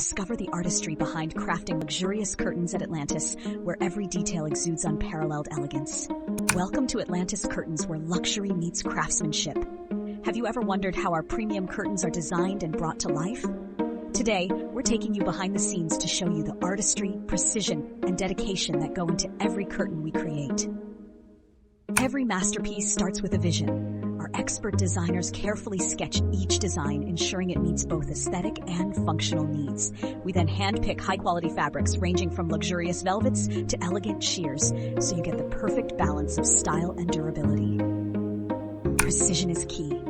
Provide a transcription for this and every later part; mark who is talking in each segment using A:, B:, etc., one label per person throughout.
A: Discover the artistry behind crafting luxurious curtains at Atlantis, where every detail exudes unparalleled elegance. Welcome to Atlantis Curtains, where luxury meets craftsmanship. Have you ever wondered how our premium curtains are designed and brought to life? Today, we're taking you behind the scenes to show you the artistry, precision, and dedication that go into every curtain we create. Every masterpiece starts with a vision. Our expert designers carefully sketch each design, ensuring it meets both aesthetic and functional needs. We then handpick high-quality fabrics ranging from luxurious velvets to elegant sheers, so you get the perfect balance of style and durability. Precision is key.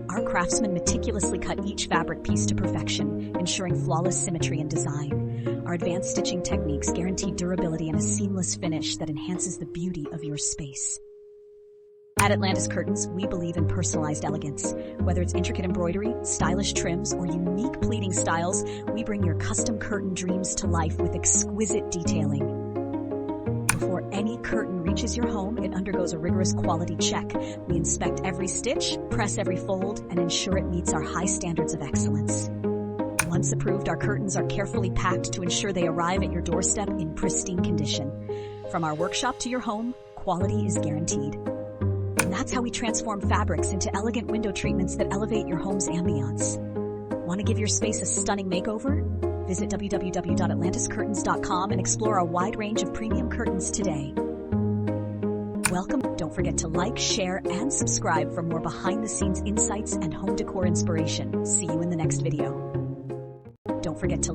A: Our craftsmen meticulously cut each fabric piece to perfection, ensuring flawless symmetry and design. Our advanced stitching techniques guarantee durability and a seamless finish that enhances the beauty of your space. At Atlantis Curtains, we believe in personalized elegance. Whether it's intricate embroidery, stylish trims, or unique pleating styles, we bring your custom curtain dreams to life with exquisite detailing. Before any curtain reaches your home, it undergoes a rigorous quality check. We inspect every stitch, press every fold, and ensure it meets our high standards of excellence. Once approved, our curtains are carefully packed to ensure they arrive at your doorstep in pristine condition. From our workshop to your home, quality is guaranteed. And that's how we transform fabrics into elegant window treatments that elevate your home's ambiance. Want to give your space a stunning makeover? Visit www.atlantiscurtains.com and explore our wide range of premium curtains today. Welcome. Don't forget to like, share, and subscribe for more behind-the-scenes insights and home decor inspiration. See you in the next video. Don't forget to